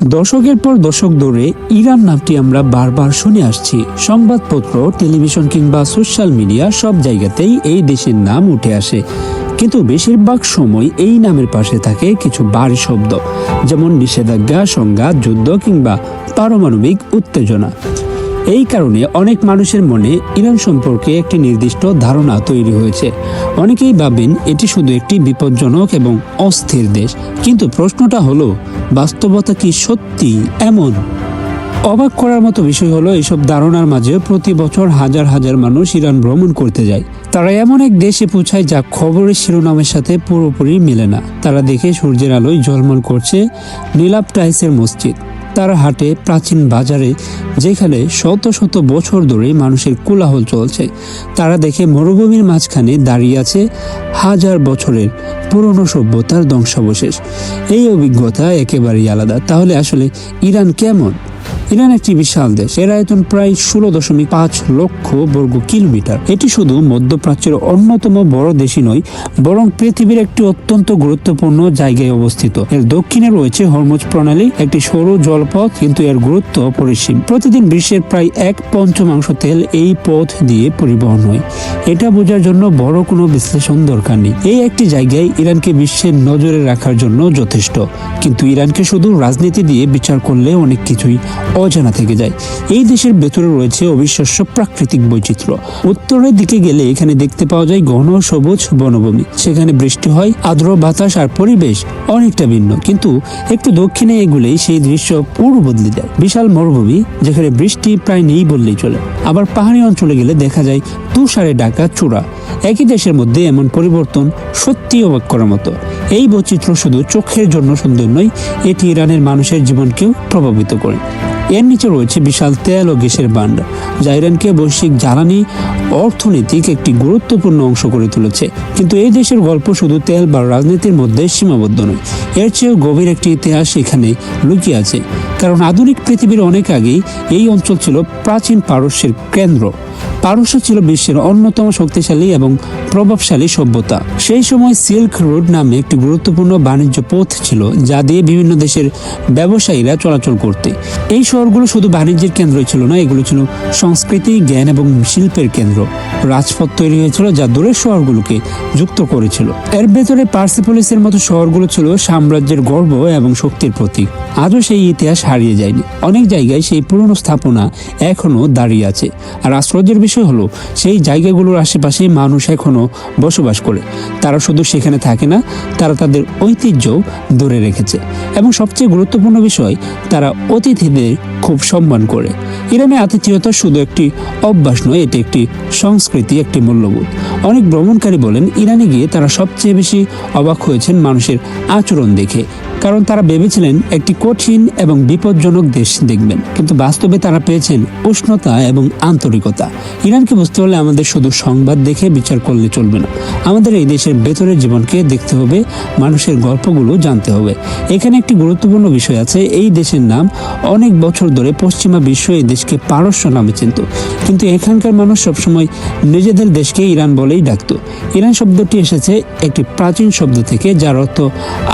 দশকের পর দশক ধরে ইরান নামটি আমরা বারবার শুনে আসছি। সংবাদপত্র, টেলিভিশন কিংবা সোশ্যাল মিডিয়া সব জায়গাতেই এই দেশের নাম উঠে আসে। কিন্তু বেশিরভাগ সময় এই নামের পাশে থাকে কিছু ভারী শব্দ, যেমন নিষেধাজ্ঞা, সংঘাত, যুদ্ধ কিংবা পারমাণবিক উত্তেজনা। এই কারণে অনেক মানুষের মনে ইরান সম্পর্কে একটি নির্দিষ্ট ধারণা তৈরি হয়েছে। অনেকেই ভাবেন এটি শুধু একটি বিপজ্জনক এবং অস্থির দেশ। কিন্তু প্রশ্নটা হলো, বাস্তবতা কি সত্যি এমন? অবাক করার মতো বিষয় হলো, এইসব ধারণার মাঝে প্রতি বছর হাজার হাজার মানুষ ইরান ভ্রমণ করতে যায়। তারা এমন এক দেশে পৌঁছায় যা খবরের শিরোনামের সাথে পুরোপুরি মেলে না। তারা দেখে সূর্যের আলোয় ঝলমল করছে নীলাভ টাইসের মসজিদ। তারা হাঁটে প্রাচীন বাজারে, যেখানে শত শত বছর ধরে মানুষের কোলাহল চলছে। তারা দেখে মরুভূমির মাঝখানে দাঁড়িয়ে আছে হাজার বছরের পুরনো সভ্যতার ধ্বংসাবশেষ। এই অভিজ্ঞতা একেবারেই আলাদা। তাহলে আসলে ইরান কেমন? ইরান একটি বিশাল দেশ। এর আয়তন প্রায় 16.5 লক্ষ বর্গ কিলোমিটার। এটি শুধু মধ্যপ্রাচ্যের অন্যতম বড় দেশই নয়, বরং পৃথিবীর একটি অত্যন্ত গুরুত্বপূর্ণ জায়গায় অবস্থিত। এর দক্ষিণে রয়েছে হরমুজ প্রণালী, একটি সরু জলপথ, কিন্তু এর গুরুত্ব অপরিসীম। প্রতিদিন বিশ্বের প্রায় 1/5 তেল এই পথ দিয়ে পরিবহন হয়। এটা বোঝার জন্য বড় কোনো বিশ্লেষণ দরকার নেই। এই একটি জায়গায় ইরানকে বিশ্বের নজরে রাখার জন্য যথেষ্ট। কিন্তু ইরানকে শুধু রাজনীতি দিয়ে বিচার করলে অনেক কিছুই অজানা থেকে যায়। এই দেশের ভেতরে রয়েছে অবিশ্বাস্য প্রাকৃতিক বৈচিত্র্য। উত্তরের দিকে গেলে এখানে দেখতে পাওয়া যায় ঘন সবুজ বনভূমি। সেখানে বৃষ্টি হয়, আর্দ্র বাতাস আর পরিবেশ অনেকটা ভিন্ন। কিন্তু একটু দক্ষিণে এগুলেই সেই দৃশ্য পুরো বদলে যায়। বিশাল মরুভূমি, যেখানে বৃষ্টি প্রায় নেই বললেই চলে। আবার পাহাড়ি অঞ্চলে গেলে দেখা যায় তুষারে ঢাকা চূড়া। একই দেশের মধ্যে এমন পরিবর্তন সত্যি অবাক করার মতো। এই বৈচিত্র্য শুধু চোখের জন্য সুন্দর নয়, এটি ইরানের মানুষের জীবনকেও প্রভাবিত করে। এর নিচে রয়েছে বিশাল তেল ও গ্যাসের ভান্ডার, যা ইরানকে বৈশ্বিক জ্বালানি অর্থনৈতিক একটি গুরুত্বপূর্ণ অংশ করে তুলেছে। কিন্তু এই দেশের গল্প শুধু তেল বা রাজনীতির মধ্যে সীমাবদ্ধ নয়। এর চেয়েও গভীর একটি ইতিহাস এখানে লুকিয়ে আছে। কারণ আধুনিক পৃথিবীর অনেক আগেই এই অঞ্চল ছিল প্রাচীন পারস্যের কেন্দ্র। পারস্য ছিল বিশ্বের অন্যতম শক্তিশালী এবং প্রভাবশালী সভ্যতা। সেই সময় সিল্ক রোড নামে একটি গুরুত্বপূর্ণ বাণিজ্য পথ ছিল, যা দিয়ে বিভিন্ন দেশের ব্যবসায়ীরা চলাচল করতে। এই শহরগুলো শুধু বাণিজ্যের কেন্দ্রই ছিল না, এগুলো ছিল সংস্কৃতি, জ্ঞান এবং শিল্পের কেন্দ্র। রাজপথ তৈরি হয়েছিল যা দূরের শহরগুলোকে যুক্ত করেছিল। এর ভেতরে পার্সিপোলিসের মতো শহরগুলো ছিল সাম্রাজ্যের গর্ব এবং শক্তির প্রতীক। আজও সেই ইতিহাস হারিয়ে যায়নি। অনেক জায়গায় সেই পুরনো স্থাপনা এখনো দাঁড়িয়ে আছে। আর আশ্চর্যের বিষয় হলো, সেই জায়গাগুলোর আশেপাশে মানুষ এখনো বসবাস করে। তারা শুধু সেখানে থাকে না, তারা তাদের ঐতিহ্য ধরে রেখেছে। এবং সবচেয়ে গুরুত্বপূর্ণ বিষয়, তারা অতিথিদের খুব সম্মান করে। ইরানে আতিথেয়তা শুধু একটি অভ্যাস নয়, এটি একটি সংস্কৃতি, একটি মূল্যবোধ। অনেক ভ্রমণকারী বলেন, ইরানে গিয়ে তারা সবচেয়ে বেশি অবাক হয়েছেন মানুষের আচরণ দেখে। কারণ তারা ভেবেছিলেন একটি কঠিন এবং বিপজ্জনক দেশ দেখবেন, কিন্তু বাস্তবে তারা পেয়েছেন উষ্ণতা এবং আন্তরিকতা। ইরানকে বুঝতে হলে আমাদের শুধু সংবাদ দেখে বিচার করলে চলবে না। আমাদের এই দেশের ভেতরের জীবনকে দেখতে হবে, মানুষের গল্পগুলো জানতে হবে। এখানে একটি গুরুত্বপূর্ণ বিষয় আছে, এই দেশের নাম অনেক বছর ধরে পশ্চিমা বিশ্ব এই দেশকে পারস্য নামে চিনত। কিন্তু এখানকার মানুষ সবসময় নিজেদের দেশকে ইরান বলেই ডাকত। ইরান শব্দটি এসেছে একটি প্রাচীন শব্দ থেকে, যার অর্থ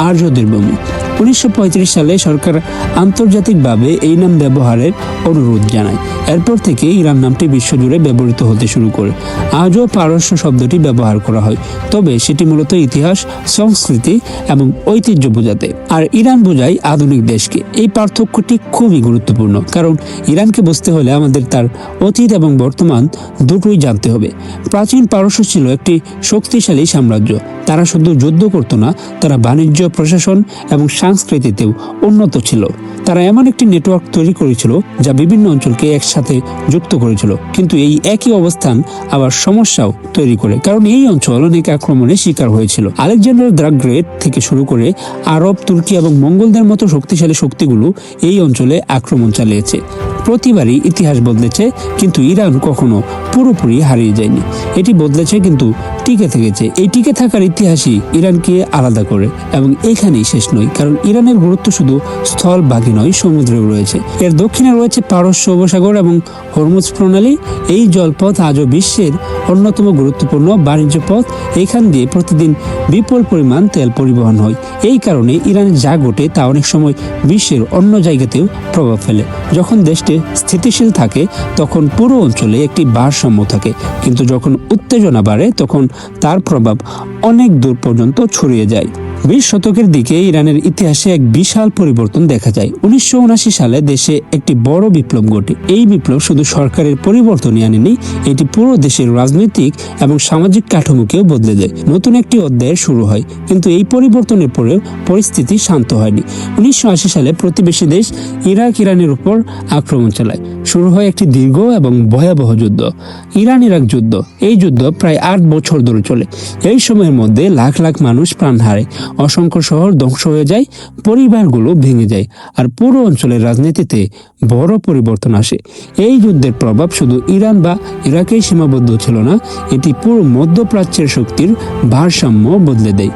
আর্যদের ভূমি। 1935 সালে সরকার আন্তর্জাতিকভাবে এই নাম ব্যবহারের অনুরোধ জানায়। এরপর থেকে ইরান নামটি বিশ্বজুড়ে ব্যবহৃত হতে শুরু করে। আজও পারস্য শব্দটি ব্যবহার করা হয়, তবে সেটি মূলত ইতিহাস, সংস্কৃতি এবং ঐতিহ্য বোঝাতে। আর ইরান বোঝায় আধুনিক দেশকে। এই পার্থক্যটি খুবই গুরুত্বপূর্ণ, কারণ ইরানকে বুঝতে হলে আমাদের তার অতীত এবং বর্তমান দুটোই জানতে হবে। প্রাচীন পারস্য ছিল একটি শক্তিশালী সাম্রাজ্য। তারা শুধু যুদ্ধ করত না, তারা বাণিজ্য, প্রশাসন এবং সংস্কৃতিতেও উন্নত ছিল। তারা এমন একটি নেটওয়ার্ক তৈরি করেছিল যা বিভিন্ন অঞ্চলকে একসাথে যুক্ত করেছিল। কিন্তু এই একই অবস্থান আবার সমস্যাও তৈরি করে, কারণ এই অঞ্চল অনেক আক্রমণের শিকার হয়েছিল। আলেকজান্ডার দ্য গ্রেট থেকে শুরু করে আরব, তুর্কি এবং মঙ্গলদের মতো শক্তিশালী শক্তিগুলো এই অঞ্চলে আক্রমণ চালিয়েছে। প্রতিবারই ইতিহাস বদলেছে, কিন্তু ইরান কখনো পুরোপুরি হারিয়ে যায়নি। এটি বদলেছে কিন্তু টিকে থেকেছে। এই টিকে থাকার ইতিহাসই ইরানকে আলাদা করে, এবং এখানেই শেষ নয়, কারণ ইরানের গুরুত্ব শুধু স্থল বাকি নয়, সমুদ্রেও রয়েছে। এর দক্ষিণে রয়েছে পারস্য উপসাগর এবং হরমুজ প্রণালী। এই জলপথ আজও বিশ্বের অন্যতম গুরুত্বপূর্ণ বাণিজ্য পথ। এখান দিয়ে প্রতিদিন বিপুল পরিমাণ তেল পরিবহন হয়। এই কারণে ইরানে যা ঘটে তা অনেক সময় বিশ্বের অন্য জায়গাতেও প্রভাব ফেলে। যখন দেশটি স্থিতিশীল থাকে তখন পুরো অঞ্চলে একটি ভারসাম্য থাকে, কিন্তু যখন উত্তেজনা বাড়ে তখন তার প্রভাব অনেক দূর পর্যন্ত ছড়িয়ে যায়। 20 শতকের দিকে ইরানের ইতিহাসে এক বিশাল পরিবর্তন দেখা যায়। 1979 সালে দেশে একটি বড় বিপ্লব ঘটে। এই বিপ্লব শুধু সরকারের পরিবর্তনই আনেনি, এটি পুরো দেশের রাজনৈতিক এবং সামাজিক কাঠামোকেও বদলে দেয়। নতুন একটি অধ্যায় শুরু হয়, কিন্তু এই পরিবর্তনের পরেও পরিস্থিতি শান্ত হয়নি। 1980 সালে প্রতিবেশী দেশ ইরানের উপর আক্রমণ চালায়। শুরু হয় একটি দীর্ঘ এবং ভয়াবহ যুদ্ধ, ইরান ইরাক যুদ্ধ। এই যুদ্ধ প্রায় 8 বছর ধরে চলে। এই সময়ের মধ্যে লাখ লাখ মানুষ প্রাণ হারায়, অসংখ্য শহর ধ্বংস হয়ে যায়, পরিবারগুলো ভেঙে যায়, আর পুরো অঞ্চলের রাজনীতিতে বড় পরিবর্তন আসে। এই যুদ্ধের প্রভাব শুধু ইরান বা ইরাকেই সীমাবদ্ধ ছিল না, এটি পুরো মধ্যপ্রাচ্যের শক্তির ভারসাম্য বদলে দেয়।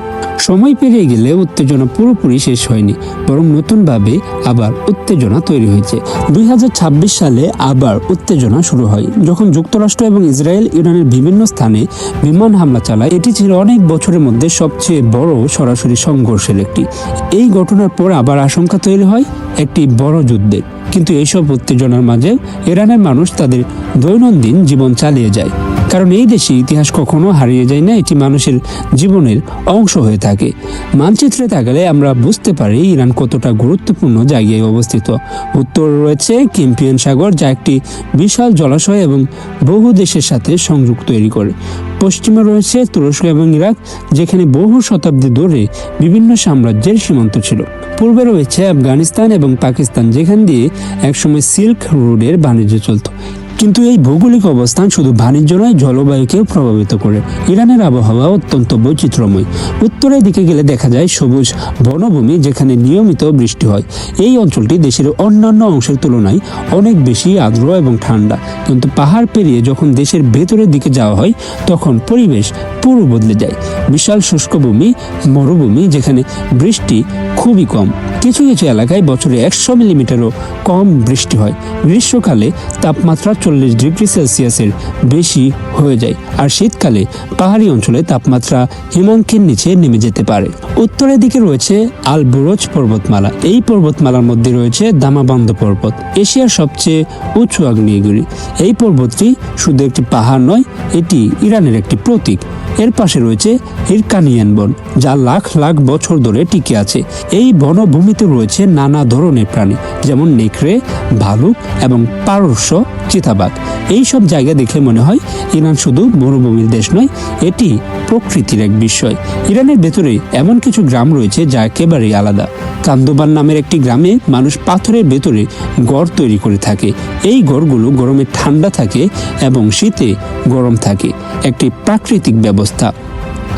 সময় পেরিয়ে গেলে উত্তেজনা পুরোপুরি শেষ হয়নি, বরং নতুনভাবে আবার উত্তেজনা তৈরি হয়েছে। 2026 সালে আবার উত্তেজনা শুরু হয়, যখন যুক্তরাষ্ট্র এবং ইসরায়েল ইরানের বিভিন্ন স্থানে বিমান হামলা চালায়। এটি ছিল অনেক বছরের মধ্যে সবচেয়ে বড় সরাসরি সংঘর্ষের একটি। এই ঘটনার পর আবার আশঙ্কা তৈরি হয় একটি বড় যুদ্ধের। কিন্তু এইসব উত্তেজনার মাঝে ইরানের মানুষ তাদের দৈনন্দিন জীবন চালিয়ে যায়, কারণ এই দেশে ইতিহাস কখনো হারিয়ে যায় না, এটি মানুষের জীবনের অংশ হয়ে থাকে। মানচিত্রে তাকালে আমরা বুঝতে পারি ইরান কতটা গুরুত্বপূর্ণ জায়গায় অবস্থিত। উত্তরে রয়েছে ক্যাস্পিয়ান সাগর, যা একটি বিশাল জলাশয় এবং বহু দেশের সাথে সংযোগ তৈরি করে। পশ্চিমে রয়েছে তুরস্ক এবং ইরাক, যেখানে বহু শতাব্দী ধরে বিভিন্ন সাম্রাজ্যের সীমান্ত ছিল। পূর্বে রয়েছে আফগানিস্তান এবং পাকিস্তান, যেখান দিয়ে একসময় সিল্ক রোডের বাণিজ্য চলত। কিন্তু এই ভৌগোলিক অবস্থান শুধু বাণিজ্য নয়, জলবায়ুকেও প্রভাবিত করে। ইরানের আবহাওয়া অত্যন্ত বৈচিত্র্যময়। উত্তরের দিকে গেলে দেখা যায় সবুজ বনভূমি, যেখানে নিয়মিত বৃষ্টি হয়। এই অঞ্চলটি দেশের অন্যান্য অংশের তুলনায় অনেক বেশি আর্দ্র এবং ঠান্ডা। কিন্তু পাহাড় পেরিয়ে যখন দেশের ভেতরের দিকে যাওয়া হয় তখন পরিবেশ পুরো বদলে যায়। বিশাল শুষ্ক ভূমি, মরুভূমি, যেখানে বৃষ্টি খুবই কম। কিছু কিছু এলাকায় বছরে 100 মিলিমিটারও কম বৃষ্টি হয়। গ্রীষ্মকালে তাপমাত্রা 40 ডিগ্রি সেলসিয়াসের বেশি হয়ে যায়, আর শীতকালে পাহাড়ি অঞ্চলে তাপমাত্রা হিমাঙ্কের নিচে নেমে যেতে পারে। উত্তরের দিকে রয়েছে আল বুরজ পর্বতমালা। এই পর্বতমালার মধ্যে রয়েছে দামাবান্দ পর্বত, এশিয়ার সবচেয়ে উঁচু আগ্নেয়গিরি। এই পর্বতটি শুধু একটি পাহাড় নয়, এটি ইরানের একটি প্রতীক। এর পাশে রয়েছে হিরকানিয়ান বন, যা লাখ লাখ বছর ধরে টিকে আছে। এই বনভূমিতে রয়েছে নানা ধরনের প্রাণী, যেমন নেকড়ে, ভালুক এবং পারস্য চিতাবাঘ। এই সব জায়গা দেখে মনে হয় ইরান শুধু মরুভূমির দেশ নয়, এটি প্রকৃতির এক বিস্ময়। ইরানের ভেতরে এমন কিছু গ্রাম রয়েছে যা একেবারেই আলাদা। কান্দোবান নামের একটি গ্রামে মানুষ পাথরের ভেতরে ঘর তৈরি করে থাকে। এই ঘরগুলো গরমে ঠান্ডা থাকে এবং শীতে গরম থাকে, একটি প্রাকৃতিক ব্যবস্থা।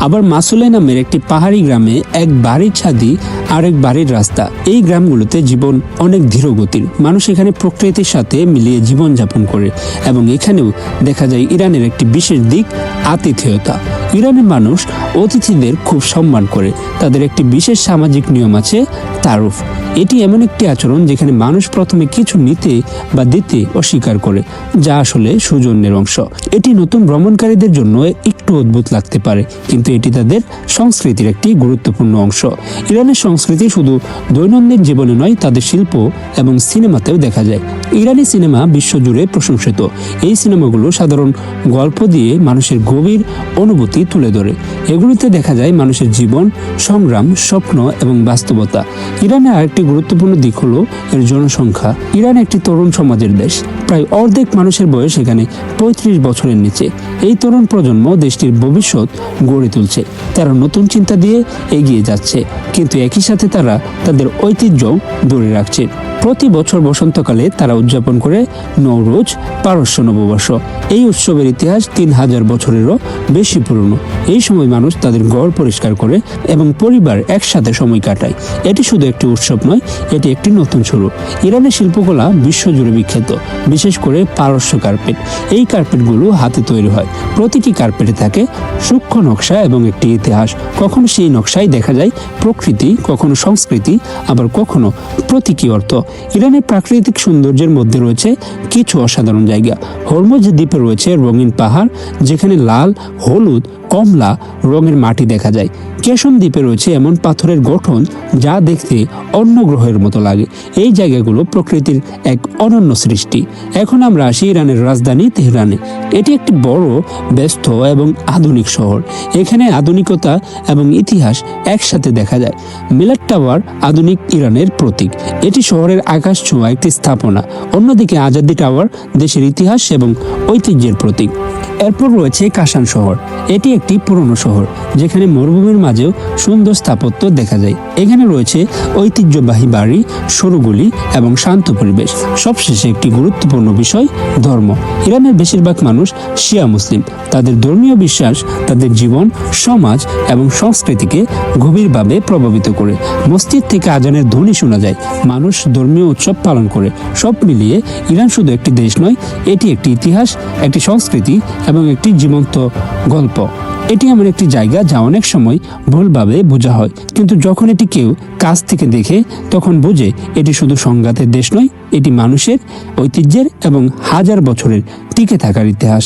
আবার মাসুলে নামের একটি পাহাড়ি গ্রামে এক বাড়ির ছাদি আর এক বাড়ির রাস্তা। এই গ্রামগুলোতে জীবন অনেক ধীরগতির। মানুষ এখানে প্রকৃতির সাথে মিলিয়ে জীবনযাপন করে, এবং এখানেও দেখা যায় ইরানের একটি বিশেষ দিক, আতিথেয়তা। ইরানের মানুষ অতিথিদের খুব সম্মান করে। তাদের একটি বিশেষ সামাজিক নিয়ম আছে, তারুফ। এটি এমন একটি আচরণ যেখানে মানুষ প্রথমে কিছু নিতে বা দিতে অস্বীকার করে, যা আসলে সৌজন্যের অংশ। এটি নতুন ভ্রমণকারীদের জন্য একটু অদ্ভুত লাগতে পারে, কিন্তু এটি তাদের সংস্কৃতির একটি গুরুত্বপূর্ণ অংশ। ইরানের সংস্কৃতি শুধু দৈনন্দিন জীবনে নয়, তাদের শিল্প এবং সিনেমাতেও দেখা যায়। ইরানি সিনেমা বিশ্বজুড়ে প্রশংসিত। এই সিনেমাগুলো সাধারণ গল্প দিয়ে মানুষের গভীর অনুভূতি তুলে ধরে। এগুলিতে দেখা যায় মানুষের জীবন, সংগ্রাম, স্বপ্ন এবং বাস্তবতা। ইরানের আরেকটি গুরুত্বপূর্ণ দিক হলো এর জনসংখ্যা। ইরান একটি তরুণ সমাজের দেশ। প্রায় অর্ধেক মানুষের বয়স এখানে 35 বছরের নিচে। এই তরুণ প্রজন্ম দেশটির ভবিষ্যৎ গড়ে তুলছে। তারা নতুন চিন্তা দিয়ে এগিয়ে যাচ্ছে, কিন্তু একই সাথে তারা তাদের ঐতিহ্য ধরে রাখছে। প্রতি বছর বসন্তকালে তারা উদযাপন করে নওরোজ, পারস্য নববর্ষ। এই উৎসবের ইতিহাস 3000 বছরেরও বেশি পুরনো। এই সময় মানুষ তাদের ঘর পরিষ্কার করে এবং পরিবার একসাথে সময় কাটায়। এটি শুধু একটি উৎসব নয়, এটি একটি নতুন শুরু। ইরানের শিল্পকলা বিশ্বজুড়ে বিখ্যাত, বিশেষ করে পারস্য কার্পেট। এই কার্পেটগুলো হাতে তৈরি হয়। প্রতিটি কার্পেটে থাকে সূক্ষ্ম নকশা এবং একটি ইতিহাস। কখনো সেই নকশায় দেখা যায় প্রকৃতি, কখনো সংস্কৃতি, আবার কখনো প্রতীকী অর্থ। ইরানের প্রাকৃতিক সৌন্দর্যের মধ্যে রয়েছে কিছু অসাধারণ জায়গা। হরমুজ দ্বীপে রয়েছে রঙিন পাহাড়, যেখানে লাল, হলুদ, কমলা রঙের মাটি দেখা যায়। কেশন দ্বীপে রয়েছে এমন পাথরের গঠন যা দেখতে অন্য গ্রহের মতো লাগে। এই জায়গাগুলো প্রকৃতির এক অনন্য সৃষ্টি। এখন আমরা আসি ইরানের রাজধানী তেহরানে। এটি একটি বড়, ব্যস্ত এবং আধুনিক শহর। এখানে আধুনিকতা এবং ইতিহাস একসাথে দেখা যায়। মিলাদ টাওয়ার আধুনিক ইরানের প্রতীক। এটি শহরের আকাশ ছোঁয়া একটি স্থাপনা। অন্যদিকে আজাদি টাওয়ার দেশের ইতিহাস এবং ঐতিহ্যের প্রতীক। এরপর রয়েছে কাশান শহর। এটি একটি পুরনো শহর, যেখানে মরুভূমির মাঝেও সুন্দর স্থাপত্য দেখা যায়। এখানে রয়েছে ঐতিহ্যবাহী বাড়ি, সরু গলি এবং শান্ত পরিবেশ। সবশেষে একটি গুরুত্বপূর্ণ বিষয়, ধর্ম। ইরানের বেশিরভাগ মানুষ শিয়া মুসলিম। তাদের ধর্মীয় বিশ্বাস তাদের জীবন, সমাজ এবং সংস্কৃতিকে গভীরভাবে প্রভাবিত করে। মসজিদ থেকে আজানের ধ্বনি শোনা যায়, মানুষ ধর্মীয় উৎসব পালন করে। সব মিলিয়ে ইরান শুধু একটি দেশ নয়, এটি একটি ইতিহাস, একটি সংস্কৃতি এবং একটি জীবন্ত গল্প। এটি এমন একটি জায়গা যা অনেক সময় ভুলভাবে বোঝা হয়, কিন্তু যখন এটি কেউ কাছ থেকে দেখে তখন বোঝে এটি শুধু সংঘাতের দেশ নয়, এটি মানুষের, ঐতিহ্যের এবং হাজার বছরের টিকে থাকার ইতিহাস।